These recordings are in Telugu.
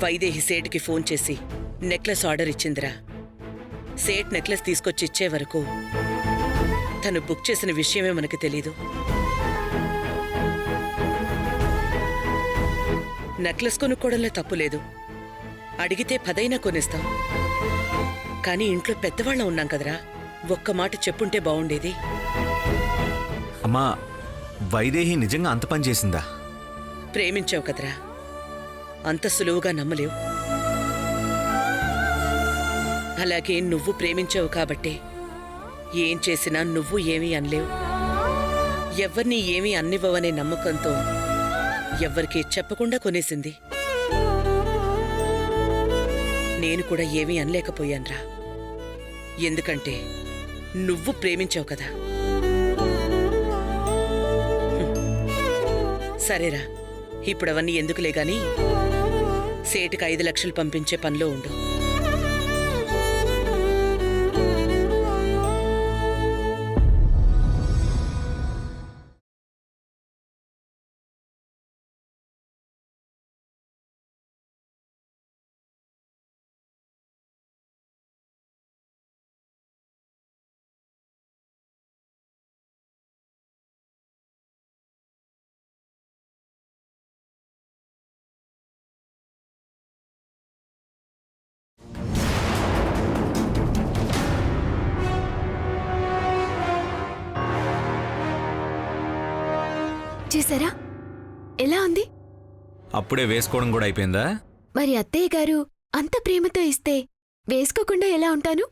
వైదేహి సేటుకి ఫోన్ చేసి నెక్లెస్ ఆర్డర్ ఇచ్చిందిరా. సేట్ నెక్లెస్ తీసుకొచ్చి ఇచ్చే వరకు తను బుక్ చేసిన విషయమే మనకు తెలీదు. నెక్లెస్ కొనుక్కోవడంలో తప్పులేదు, అడిగితే 10 కొనిస్తాం. కానీ ఇంట్లో పెద్దవాళ్ళం ఉన్నాం కదరా, ఒక్క మాట చెప్పుంటే బావుండేది. అమ్మా, వైదేహి నిజంగా అంత పని చేసిందా? ప్రేమించావు కదరా, అంత సులువుగా నమ్మలేవు. అలాగే నువ్వు ప్రేమించావు కాబట్టే ఏం చేసినా నువ్వు ఏమీ అనలేవు. ఎవ్వర్నీ ఏమీ అన్నివ్వవనే నమ్మకంతో ఎవ్వరికీ చెప్పకుండా కొనేసింది. నేను కూడా ఏమీ అనలేకపోయాన్రా, ఎందుకంటే నువ్వు ప్రేమించావు కదా. సరేరా, ఇప్పుడవన్నీ ఎందుకులే గాని సేటుకి 5 లక్షలు పంపించే పనిలో ఉండు. చూసారా ఎలా ఉంది? అప్పుడే వేసుకోవడం కూడా అయిపోయిందా? మరి అత్తయ్య గారు అంత ప్రేమతో ఇస్తే వేసుకోకుండా ఎలా ఉంటాను?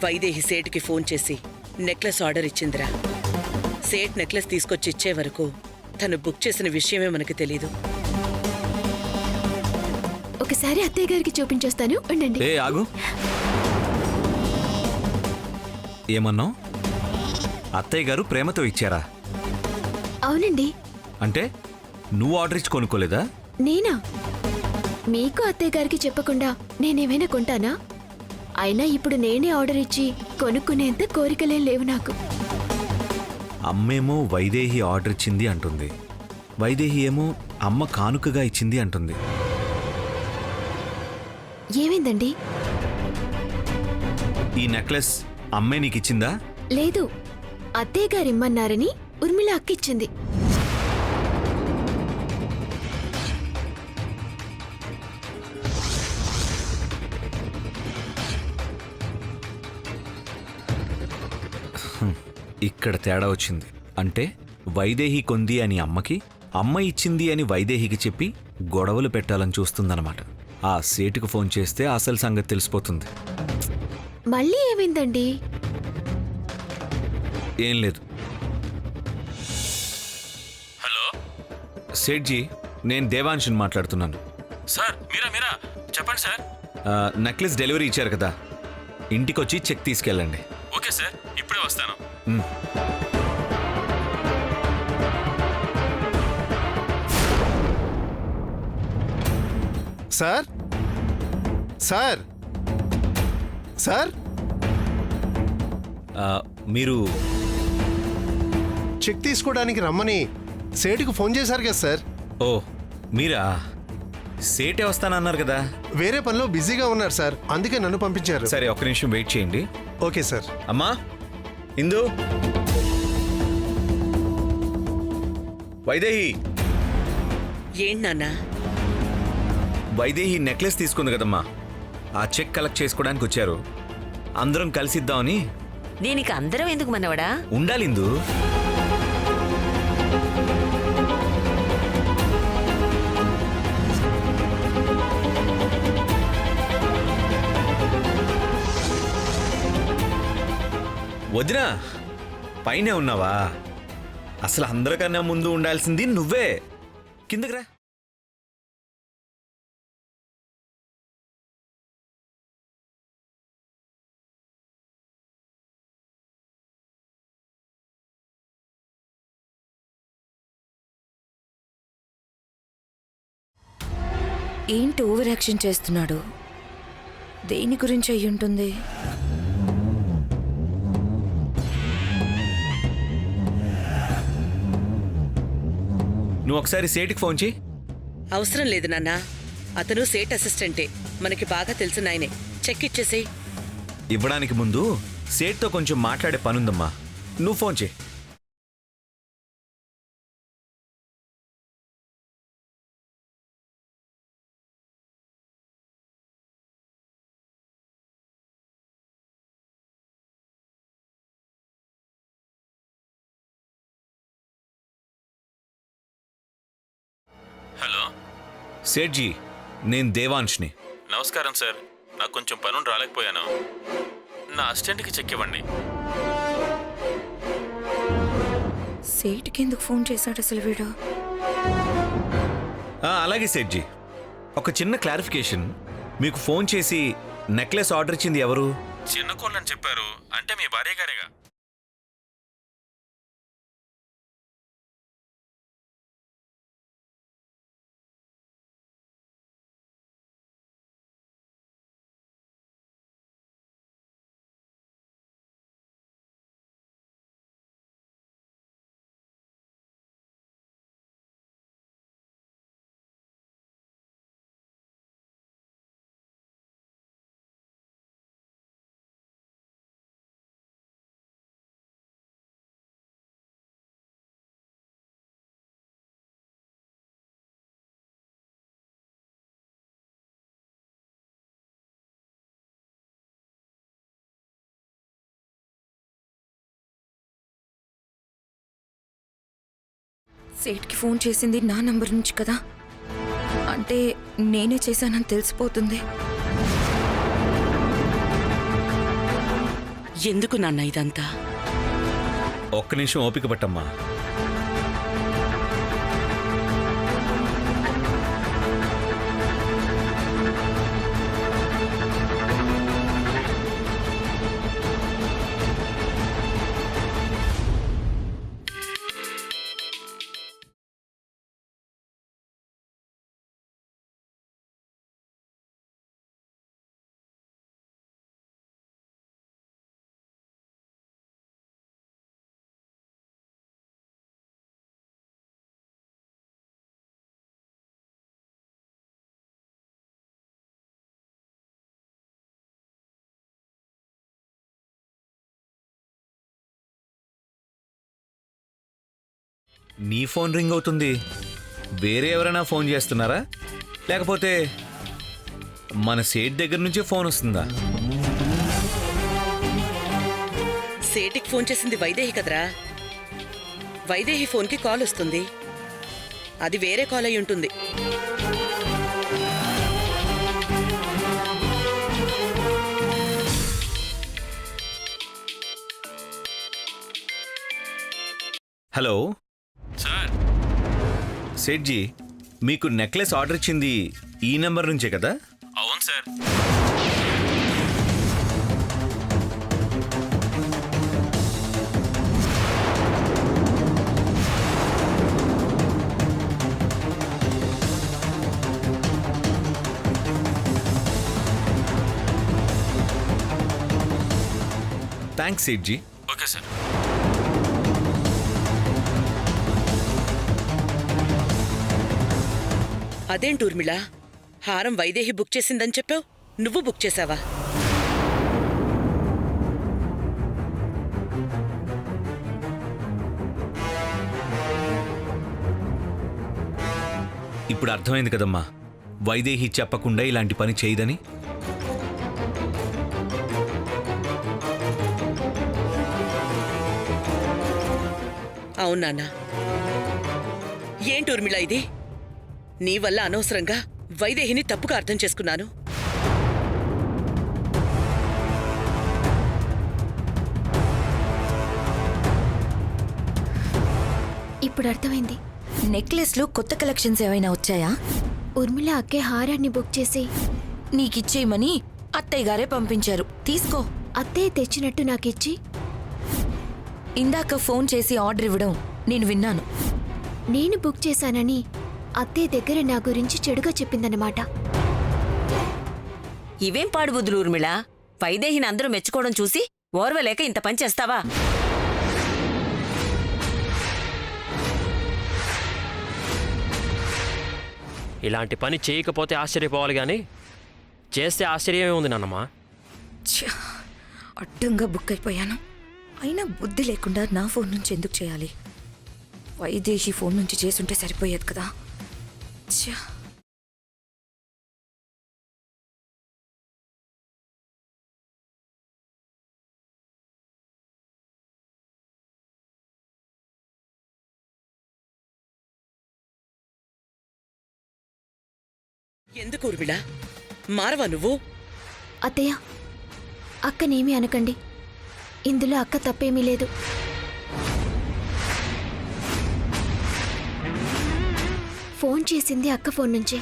వైదేహి సేటుకి ఫోన్ చేసి నెక్లెస్ ఆర్డర్ ఇచ్చిందిరా. సేట్ నెక్లెస్ తీసుకొచ్చి ఇచ్చే వరకు తను బుక్ చేసిన విషయమే మనకు తెలీదు. ఒకసారి అత్తయ్య గారికి చూపించేస్తాను, ఉండండి. ఏ ఆగు, ఏమన్నావు? అత్తయ్య గారు ప్రేమతో ఇచ్చారా? అవునండి. అంటే నువ్వు ఆర్డర్ ఇచ్చి కొనుక్కోలేదా? నేనా? మీకు అత్తయ్య గారికి చెప్పకుండా నేనేమైనా కొంటానా? అయినా ఇప్పుడు నేనే ఆర్డర్ ఇచ్చి కొనుక్కునేంత కోరికలేం లేవు నాకు. అమ్మేమో వైదేహి ఆర్డర్ ఇచ్చింది అంటుంది, వైదేహి ఏమో అమ్మ కానుకగా ఇచ్చింది అంటుంది. ఏమైందండి? ఈ నెక్లెస్ అమ్మే నీకిచ్చిందా? లేదు, అత్తయ్య గారిమ్మన్నారని ఉర్మిళ అక్కిచ్చింది. ఇక్కడ తేడా వచ్చింది. అంటే వైదేహి కొంది అని అమ్మకి, అమ్మ ఇచ్చింది అని వైదేహికి చెప్పి గొడవలు పెట్టాలని చూస్తుందన్నమాట. ఆ సేటుకు ఫోన్ చేస్తే అసలు సంగతి తెలిసిపోతుంది. మళ్ళీ ఏమైందండి? ఏం లేదు. హలో సేట్జీ, నేను దేవాంశుని మాట్లాడుతున్నాను. సార్ మీరా చెప్పండి సార్. నెక్లెస్ డెలివరీ ఇచ్చారు కదా, ఇంటికొచ్చి చెక్ తీసుకెళ్ళండి. ఓకే సార్, ఇప్పుడే వస్తాను. సార్ సార్ సార్ మీరు చెక్ తీసుకోవడానికి రమ్మని సేటుకు ఫోన్ చేశారు కదా సార్. ఓ మీరా? సేటే వస్తానన్నారు కదా. వేరే పనిలో బిజీగా ఉన్నారు సార్, అందుకే నన్ను పంపించారు. సరే, ఒక్క నిమిషం వెయిట్ చేయండి. Okay sir. అమ్మా ఇందు, వైదేహి. ఏంటి నాన్న? వైదేహి నెక్లెస్ తీసుకుంది కదమ్మా, ఆ చెక్ కలెక్ట్ చేసుకోవడానికి వచ్చారు. అందరం కలిసిద్దామని. దీనికి అందరం ఎందుకు మనవడా? ఉండాలి ఇందు. వదినా, పైనే ఉన్నావా? అసలు అందరికన్నా ముందు ఉండాల్సింది నువ్వే. కిందకి రా. ఏంటి ఓవర్ యాక్షన్ చేస్తున్నాడు? దేని గురించి అయ్యుంటుంది? నువ్వు ఒకసారి సేటుకి ఫోన్ చేయి. అవసరం లేదు నాన్నా, అతను సేట్ అసిస్టెంటే, మనకి బాగా తెలిసిన ఆయనే. చెక్ ఇచ్చేసేయ్. ఇవ్వడానికి ముందు సేట్తో కొంచెం మాట్లాడే పనుందమ్మా. నువ్వు ఫోన్ చేయి. హలో, సేట్జీ, నేను దేవాంష్ని. నమస్కారం సార్. నాకు కొంచెం పనుండి రాలేకపోయాను. నా అసిస్టెంట్కి చెక్ ఇవ్వండి. సేట్కి ఎందుకు ఫోన్ చేశాడు అసలు వీడు? అలాగే సేట్జీ, ఒక చిన్న క్లారిఫికేషన్. మీకు ఫోన్ చేసి నెక్లెస్ ఆర్డర్ ఇచ్చింది ఎవరు? చిన్న కోళ్ళని చెప్పారు. అంటే మీ భార్య గారేగా. సేట్కి ఫోన్ చేసింది నా నంబర్ నుంచి కదా, అంటే నేనే చేశానని తెలిసిపోతుంది. ఎందుకు నాన్న ఇదంతా? ఒక్క నిమిషం ఓపిక పట్టమ్మా. నీ ఫోన్ రింగ్ అవుతుంది. వేరే ఎవరైనా ఫోన్ చేస్తున్నారా, లేకపోతే మన సేట్ దగ్గర నుంచే ఫోన్ వస్తుందా? సేటికి ఫోన్ చేసింది వైదేహి కదరా. వైదేహి ఫోన్కి కాల్ వస్తుంది. అది వేరే కాల్ అయి ఉంటుంది. హలో సార్, సేట్జీ, మీకు నెక్లెస్ ఆర్డర్ ఇచ్చింది ఈ నెంబర్ నుంచే కదా? అవును sir. Thanks Sethji. Okay sir. అదేంటి ఊర్మిళ, హారం వైదేహి బుక్ చేసిందని చెప్పావు, నువ్వు బుక్ చేసావా? ఇప్పుడు అర్థమైంది కదమ్మా, వైదేహి చెప్పకుండా ఇలాంటి పని చేయదని. అవునానా? ఏంటి ఊర్మిళ ఇది? నీ వల్ల అనవసరంగా వైదేహిని తప్పుగా అర్థం చేసుకున్నాను. ఇప్పుడు అర్థమైంది. నెక్లెస్లో కొత్త కలెక్షన్స్ ఏమైనా వచ్చాయా? ఉర్మిళ అక్కే హారాన్ని బుక్ చేసి నీకిచ్చేయమని అత్తయ్య గారే పంపించారు. తీసుకో. అత్తయ్య తెచ్చినట్టు నాకిచ్చి ఇందాక ఫోన్ చేసి ఆర్డర్ ఇవ్వడం నేను విన్నాను. నేను బుక్ చేశానని అత్తయ్య దగ్గర నా గురించి చెడుగా చెప్పిందన్నమాట. ఇవేం పాడుబుద్దులు ఊర్మిళ. వైదేహిని అందరూ మెచ్చుకోవడం చూసి ఓర్వలేక ఇంత పని చేస్తావా? ఇలాంటి పని చేయకపోతే ఆశ్చర్యపోవాలి కానీ చేస్తే ఆశ్చర్యమే ఉంది నాన్నమ్మా. ఛ! అడ్డంగా బుక్ అయిపోయాను. అయినా బుద్ధి లేకుండా నా ఫోన్ నుంచి ఎందుకు చేయాలి? వైదేహి ఫోన్ నుంచి చేసుంటే సరిపోయేది కదా. ఛ! ఎందుకు ఊర్మిళ మారవా నువ్వు? అత్తయ్య, అక్కనేమీ అనకండి. ఇందులో అక్క తప్పేమీ లేదు. ఫోన్ చేసింది అక్క ఫోన్ నుంచే,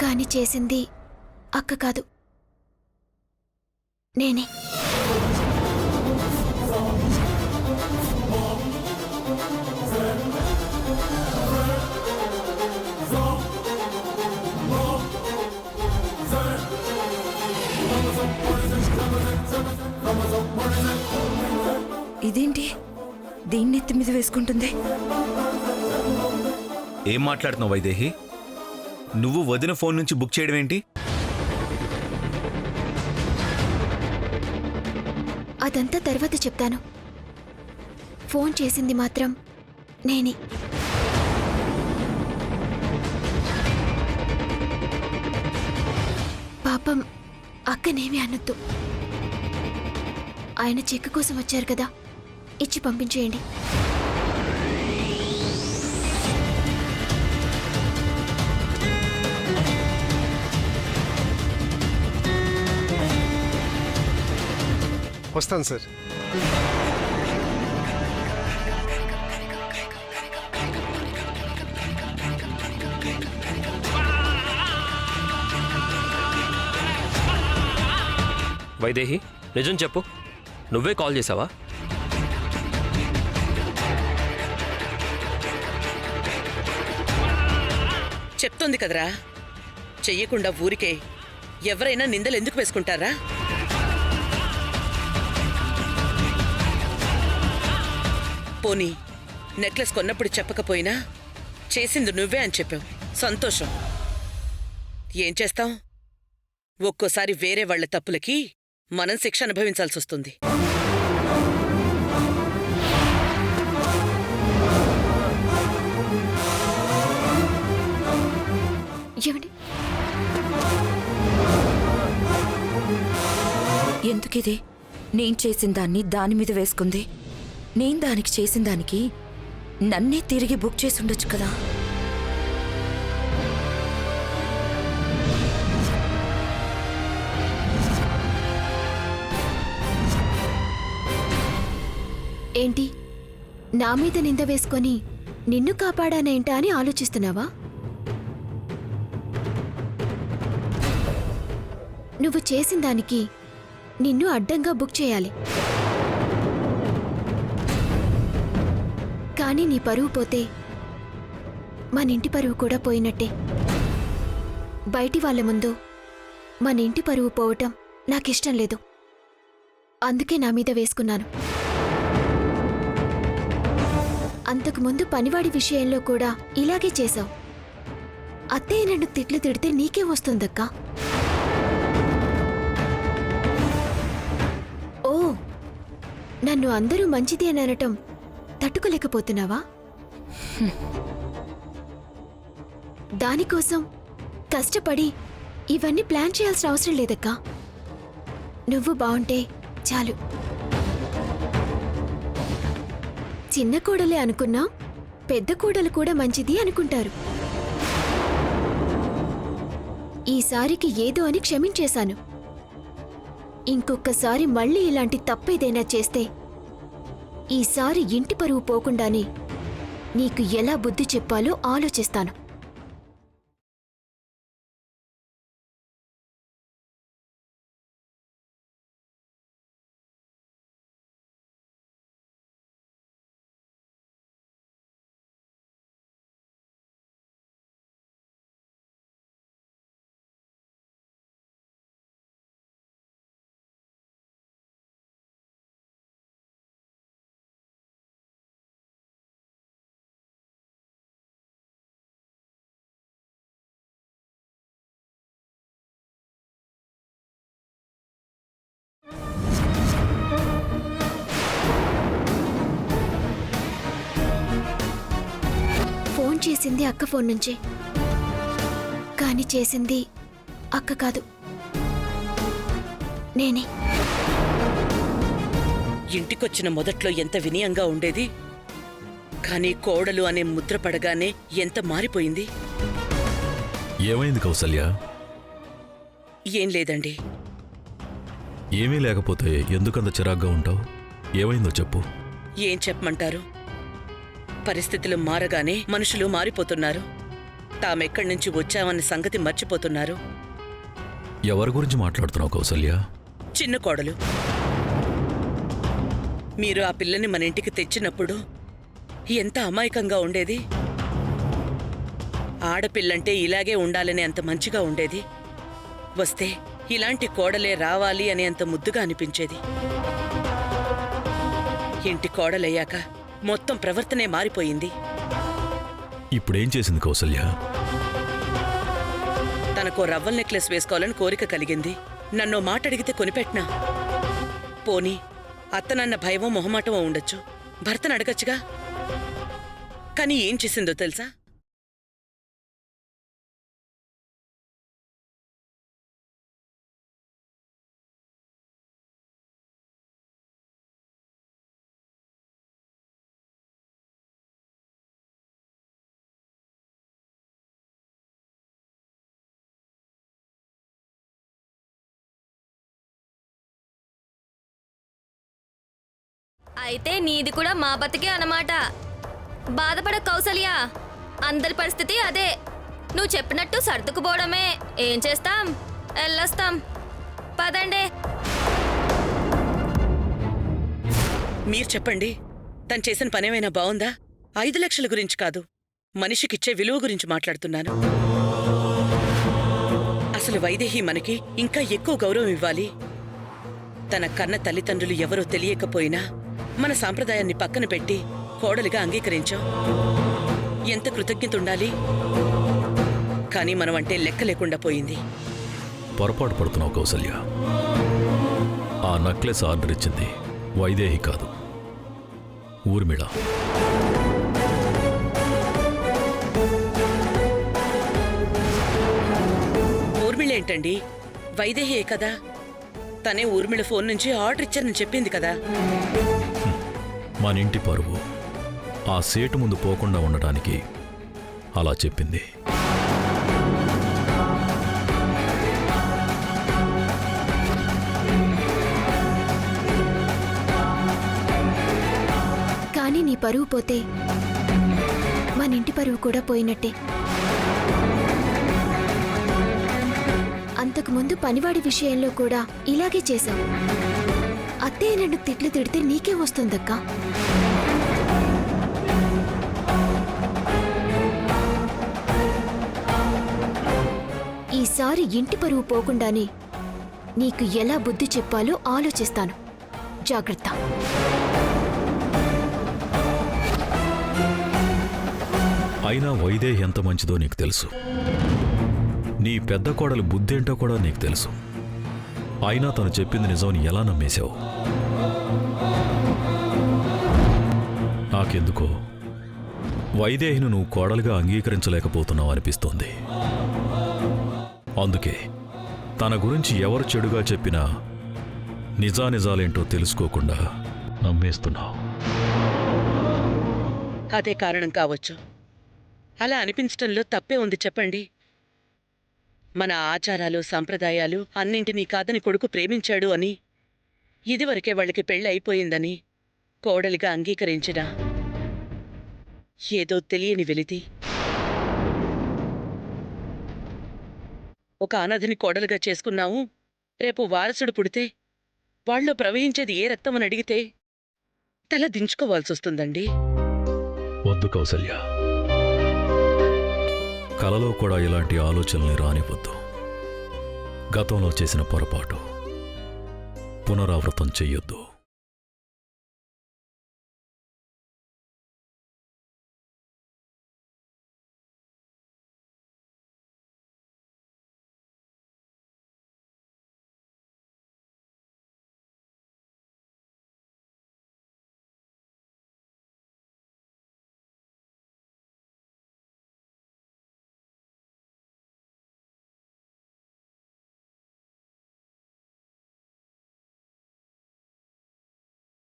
కానీ చేసింది అక్క కాదు, నేనే. ఇదేంటి దీన్ని ఎత్తి మీద వేసుకుంటుంది? ఏం మాట్లాడుతున్నావు వైదేహి? నువ్వు వదిన ఫోన్ నుంచి బుక్ చేయడం ఏంటి? అదంతా తర్వాత చెప్తాను. ఫోన్ చేసింది మాత్రం నేనే. పాపం అక్కనేమీ అనొద్దు. ఆయన చెక్ కోసం వచ్చారు కదా, ఇచ్చి పంపించేయండి. వస్తాను సార్. వైదేహి, నిజం చెప్పు, నువ్వే కాల్ చేసావా? చెప్తోంది కదరా, చెయ్యకుండా ఊరికే ఎవరైనా నిందలు ఎందుకు వేసుకుంటారా? పోనీ నెక్లెస్ కొన్నప్పుడు చెప్పకపోయినా చేసింది నువ్వే అని చెప్పావు, సంతోషం. ఏం చేస్తాం, ఒక్కోసారి వేరే వాళ్ల తప్పులకి మనం శిక్ష అనుభవించాల్సి వస్తుంది. ఏమండి, ఎందుకిది? నేను చేసిన దాన్ని దాని మీద వేసుకుంది. నేను దానికి చేసిన దానికి నన్నే తిరిగి బుక్ చేసి ఉండొచ్చు కదా. ఏంటి నా మీద నింద వేసుకొని నిన్ను కాపాడానేంటా అని ఆలోచిస్తున్నావా? నువ్వు చేసిన దానికి నిన్ను అడ్డంగా బుక్ చేయాలి. కానీ నీ పరువు పోతే మన ఇంటి పరువు కూడా పోయినట్టే. బయటి వాళ్ళ ముందు మన ఇంటి పరువు పోవటం నాకిష్టం లేదు. అందుకే నా మీద వేసుకున్నాను. అంతకుముందు పనివాడి విషయంలో కూడా ఇలాగే చేశావు. అత్తయ్య నన్ను తిట్లు తిడితే నీకేం వస్తుందక్కా? ఓ, నన్ను అందరూ మంచిది అని అనటం తట్టుకోలేకపోతున్నావా? దానికోసం కష్టపడి ఇవన్నీ ప్లాన్ చేయాల్సిన అవసరం లేదక్కా. నువ్వు బావుంటే చాలు. చిన్న కోడలే అనుకున్నా పెద్ద కోడలు కూడా మంచిది అనుకుంటారు. ఈసారికి ఏదో అని క్షమించేశాను. ఇంకొకసారి మళ్ళీ ఇలాంటి తప్పేదైనా చేస్తే ఈసారి ఇంటి పరువు పోకుండానే నీకు ఎలా బుద్ధి చెప్పాలో ఆలోచిస్తాను. చేసింది అక్క ఫోన్ నుంచే, కానీ చేసింది అక్క కాదు, నేనే. ఇంటికొచ్చిన మొదట్లో ఎంత వినయంగా ఉండేది, కానీ కోడలు అనే ముద్ర పడగానే ఎంత మారిపోయింది. ఏమైంది కౌసల్య? ఏం లేదండి. ఏమీ లేకపోతే ఎందుకంత చిరాగ్గా ఉంటావు? ఏమైందో చెప్పు. ఏం చెప్పమంటారు? పరిస్థితులు మారగానే మనుషులు మారిపోతున్నారు. తామెక్కడి నుంచి వచ్చామన్న సంగతి మర్చిపోతున్నారు. ఎవరి గురించి మాట్లాడుతున్నావు కౌసల్య? చిన్న కోడలు. మీరు ఆ పిల్లని మన ఇంటికి తెచ్చినప్పుడు ఎంత అమాయకంగా ఉండేది. ఆడపిల్లంటే ఇలాగే ఉండాలని అంత మంచిగా ఉండేది. వస్తే ఇలాంటి కోడలే రావాలి అని అంత ముద్దుగా అనిపించేది. ఇంటి కోడలయ్యాక మొత్తం ప్రవర్తనే మారిపోయింది. ఇప్పుడేం చేసింది కౌసల్య? తనకో రవ్వల నెక్లెస్ వేసుకోవాలని కోరిక కలిగింది. నన్నో మాట అడిగితే కొనిపెట్నా? పోనీ అత్తనన్న భయమో మొహమాటమో ఉండొచ్చు, భర్తను అడగచ్చుగా. కానీ ఏం చేసిందో తెలుసా? అయితే నీది కూడా మా బతికే అన్నమాట. బాధపడ కౌసల్య, అందరి పరిస్థితి అదే. నువ్వు చెప్పినట్టు సర్దుకుపోవడమే. ఏం చేస్తాం, వెళ్ళొస్తాం. పదండే. మీరు చెప్పండి, తను చేసిన పనేమైనా బావుందా? 5 లక్షల గురించి కాదు, మనిషికిచ్చే విలువ గురించి మాట్లాడుతున్నాను. అసలు వైదేహి మనకి ఇంకా ఎక్కువ గౌరవం ఇవ్వాలి. తన కన్న తల్లిదండ్రులు ఎవరో తెలియకపోయినా మన సాంప్రదాయాన్ని పక్కన పెట్టి కోడలిగా అంగీకరించాం. ఎంత కృతజ్ఞత ఉండాలి. కానీ మనం అంటే లెక్క లేకుండా పోయింది. పొరపాటు పడుతున్నావు కౌసల్య. ఆ నెక్లెస్ ఆర్డర్ ఇచ్చింది వైదేహి కాదు, ఊర్మిళ. ఊర్మిళ ఏంటండి? వైదేహియే కదా. తనే ఊర్మిళ ఫోన్ నుంచి ఆర్డర్ ఇచ్చారని చెప్పింది కదా. మన ఇంటి పరువు ఆ సేటు ముందు పోకుండా ఉండటానికి అలా చెప్పింది. కానీ నీ పరువు పోతే మన ఇంటి పరువు కూడా పోయినట్టే. అంతకుముందు పనివాడి విషయంలో కూడా ఇలాగే చేశావు. అత్తయ్య నన్ను తిట్లు తిడితే నీకే వస్తుందక్కా. ఈసారి ఇంటి పరువు పోకుండానే నీకు ఎలా బుద్ధి చెప్పాలో ఆలోచిస్తాను. జాగ్రత్త. అయినా వైదేహి ఎంత మంచిదో నీకు తెలుసు. నీ పెద్ద కోడలు బుద్ధేంటో కూడా నీకు తెలుసు. అయినా తను చెప్పింది నిజమని ఎలా నమ్మేశావు? నాకెందుకో వైదేహిని నువ్వు కోడలుగా అంగీకరించలేకపోతున్నావు అనిపిస్తోంది. అందుకే తన గురించి ఎవరు చెడుగా చెప్పినా నిజానిజాలేంటో తెలుసుకోకుండా నమ్మేస్తున్నావు. అదే కారణం కావచ్చు. అలా అనిపించటంలో తప్పే ఉంది చెప్పండి. మన ఆచారాలు సంప్రదాయాలు అన్నింటినీ కాదని కొడుకు ప్రేమించాడు అని, ఇదివరకే వాళ్ళకి పెళ్ళి అయిపోయిందని కోడలిగా అంగీకరించిన ఏదో తెలియని వెలితి. ఒక అనాథని కోడలుగా చేసుకున్నాము, రేపు వారసుడు పుడితే వాళ్ళలో ప్రవహించేది ఏ రక్తమని అడిగితే తల దించుకోవాల్సొస్తుందండి. వద్దు కౌసల్య, కలలో కూడా ఇలాంటి ఆలోచనల్ని రానివద్దు. గతంలో చేసిన పొరపాటు పునరావృతం చెయ్యొద్దు.